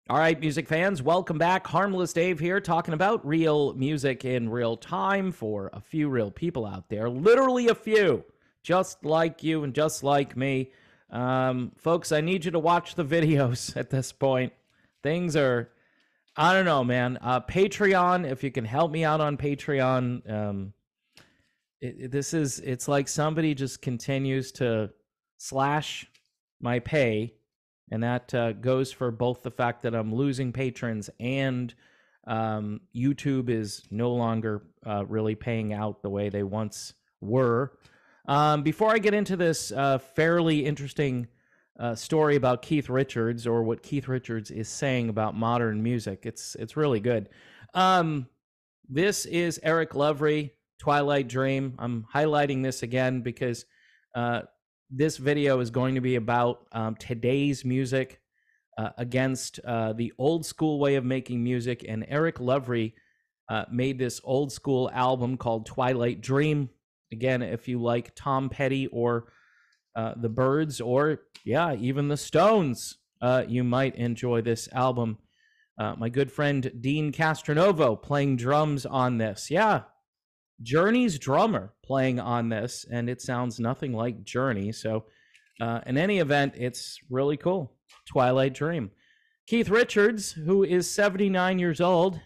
All right, music fans, welcome back. Harmless Dave here, talking about real music in real time for a few real people out there. Literally a few, just like you and just like me. Folks, I need you to watch the videos at this point. Things are, I don't know, man. Patreon, if you can help me out on Patreon, it's like somebody just continues to slash my pay, and that goes for both the fact that I'm losing patrons and YouTube is no longer really paying out the way they once were. Before I get into this fairly interesting story about Keith Richards, or what Keith Richards is saying about modern music, it's really good. Um, this is Eric Lovery, Twilight Dream. I'm highlighting this again because uh, this video is going to be about today's music against the old school way of making music. And Eric Lovery made this old school album called Twilight Dream. Again, if you like Tom Petty or the Byrds, or yeah, even the Stones, you might enjoy this album. My good friend Dean Castronovo playing drums on this. Yeah, Journey's drummer playing on this, and it sounds nothing like Journey. So, in any event, it's really cool. Twilight Dream. Keith Richards, who is 79 years old,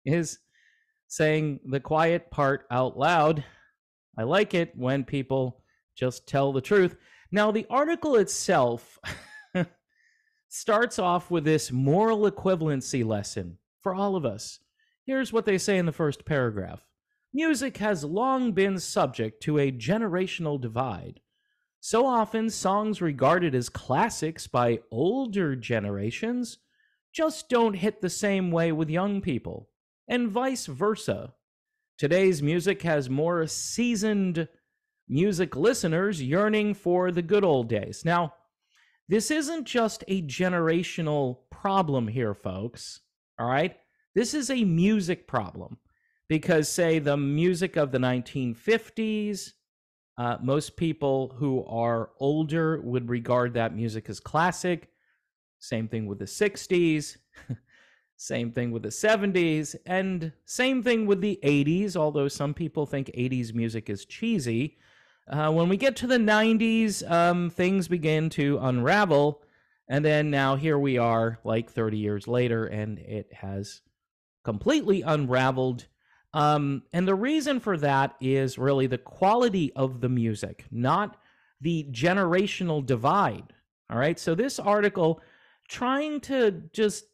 is saying the quiet part out loud. I like it when people just tell the truth. Now, the article itself starts off with this moral equivalency lesson for all of us. Here's what they say in the first paragraph. Music has long been subject to a generational divide. So often, songs regarded as classics by older generations just don't hit the same way with young people, and vice versa. Today's music has more seasoned music listeners yearning for the good old days. Now, this isn't just a generational problem here, folks. All right? This is a music problem because, say, the music of the 1950s, most people who are older would regard that music as classic. Same thing with the 60s. Same thing with the 70s. And same thing with the 80s, although some people think 80s music is cheesy. When we get to the 90s, things begin to unravel. And then now here we are, like 30 years later, and it has completely unraveled. And the reason for that is really the quality of the music, not the generational divide. All right. So this article trying to just,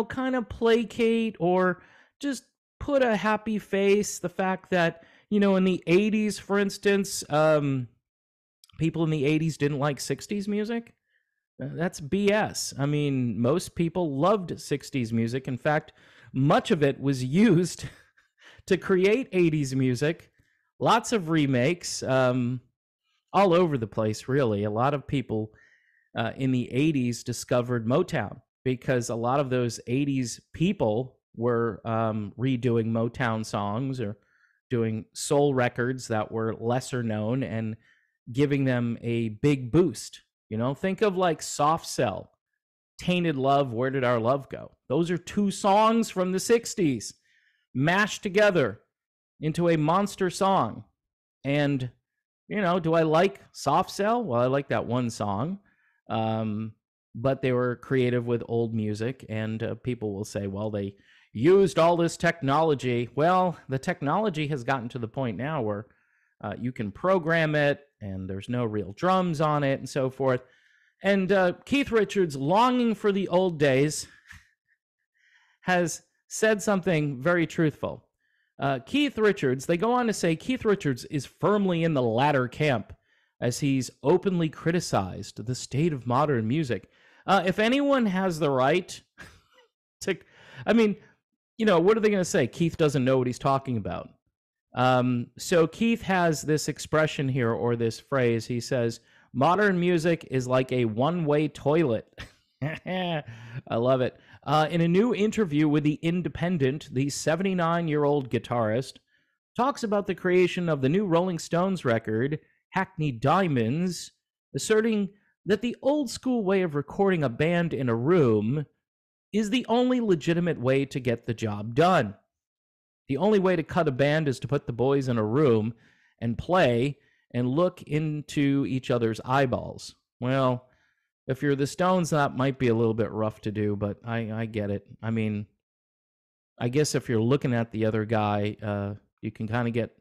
kind of placate or just put a happy face, the fact that, in the 80s, for instance, people in the 80s didn't like 60s music. That's BS. I mean, most people loved 60s music. In fact, much of it was used to create 80s music. Lots of remakes all over the place, really. A lot of people in the 80s discovered Motown because a lot of those 80s people were redoing Motown songs or doing soul records that were lesser known and giving them a big boost. Think of like Soft Cell, Tainted Love, Where Did Our Love Go? Those are two songs from the 60s mashed together into a monster song. And, do I like Soft Cell? Well, I like that one song. But they were creative with old music, and people will say, well, they used all this technology. Well, the technology has gotten to the point now where you can program it, and there's no real drums on it, and so forth. And Keith Richards, longing for the old days, has said something very truthful. Keith Richards, they go on to say Keith Richards is firmly in the latter camp as he's openly criticized the state of modern music. If anyone has the right to, I mean, what are they going to say? Keith doesn't know what he's talking about. So Keith has this expression here, or this phrase. He says, modern music is like a one-way toilet. I love it. In a new interview with The Independent, the 79-year-old guitarist talks about the creation of the new Rolling Stones record, Hackney Diamonds, asserting that the old school way of recording a band in a room is the only legitimate way to get the job done. The only way to cut a band is to put the boys in a room and play and look into each other's eyeballs. Well, if you're the Stones, that might be a little bit rough to do, but I get it. I mean, I guess if you're looking at the other guy, you can kind of get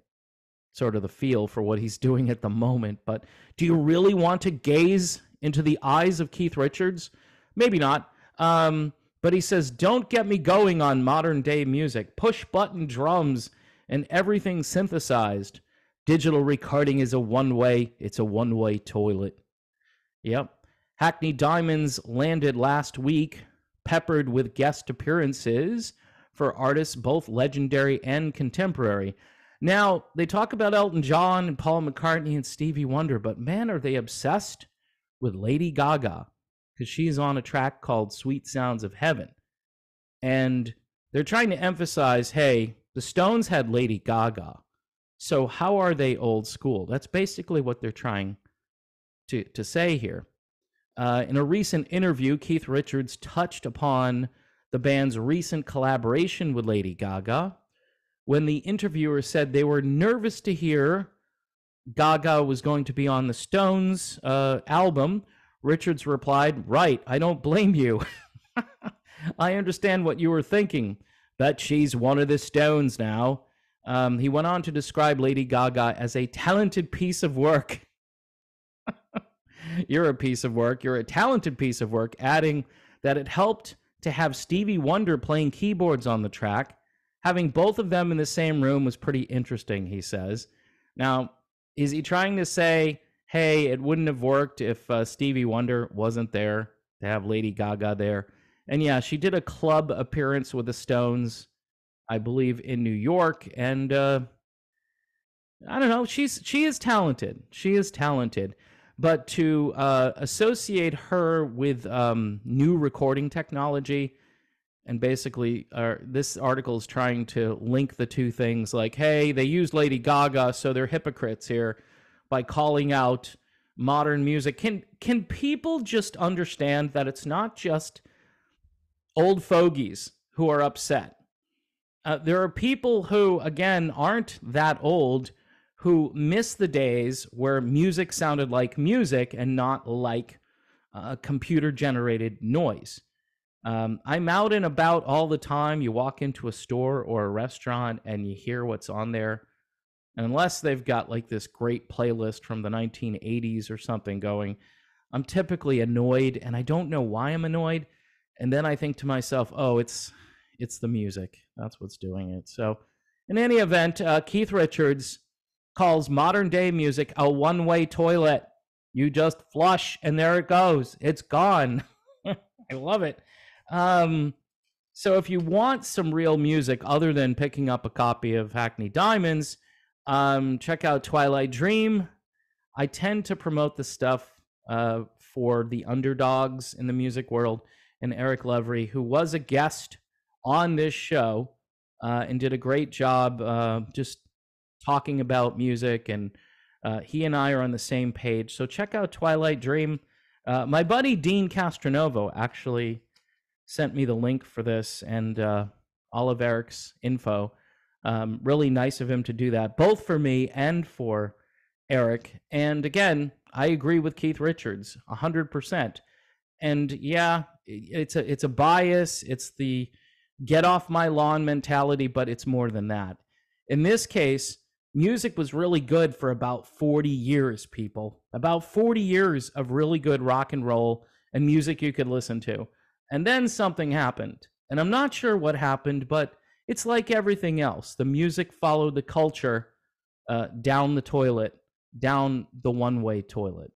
sort of the feel for what he's doing at the moment. But do you really want to gaze into the eyes of Keith Richards? Maybe not. But he says, don't get me going on modern day music. Push button drums and everything synthesized. Digital recording is a one-way. It's a one-way toilet. Yep. Hackney Diamonds landed last week, peppered with guest appearances for artists both legendary and contemporary. Now, they talk about Elton John and Paul McCartney and Stevie Wonder, but man, are they obsessed with Lady Gaga, because she's on a track called Sweet Sounds of Heaven. And they're trying to emphasize, hey, the Stones had Lady Gaga, so how are they old school? That's basically what they're trying to say here. In a recent interview, Keith Richards touched upon the band's recent collaboration with Lady Gaga. When the interviewer said they were nervous to hear Gaga was going to be on the Stones album, Richards replied, right, I don't blame you. I understand what you were thinking. Bet she's one of the Stones now. He went on to describe Lady Gaga as a talented piece of work. You're a piece of work. You're a talented piece of work, adding that it helped to have Stevie Wonder playing keyboards on the track. Having both of them in the same room was pretty interesting, he says. Now, is he trying to say, hey, it wouldn't have worked if Stevie Wonder wasn't there to have Lady Gaga there? And yeah, she did a club appearance with the Stones, I believe, in New York. And I don't know, she is talented. She is talented. But to associate her with new recording technology, and basically this article is trying to link the two things, like, hey, they used Lady Gaga, so they're hypocrites here by calling out modern music. Can people just understand that it's not just old fogies who are upset? There are people who, again, aren't that old, who miss the days where music sounded like music and not like computer-generated noise. I'm out and about all the time. You walk into a store or a restaurant and you hear what's on there. And unless they've got like this great playlist from the 1980s or something going, I'm typically annoyed, and I don't know why I'm annoyed. And then I think to myself, oh, it's the music. That's what's doing it. So in any event, Keith Richards calls modern day music a one-way toilet. You just flush and there it goes. It's gone. I love it. So if you want some real music other than picking up a copy of Hackney Diamonds, check out Twilight Dream. I tend to promote the stuff for the underdogs in the music world, and Eric Levry, who was a guest on this show and did a great job just talking about music, and he and I are on the same page. So check out Twilight Dream. My buddy Dean Castronovo actually sent me the link for this and all of Eric's info. Really nice of him to do that, both for me and for Eric. And again, I agree with Keith Richards 100%. And yeah, it's a bias. It's the get off my lawn mentality, but it's more than that. In this case, music was really good for about 40 years, people. About 40 years of really good rock and roll and music you could listen to. And then something happened. And I'm not sure what happened, but it's like everything else. The music followed the culture down the toilet, down the one-way toilet.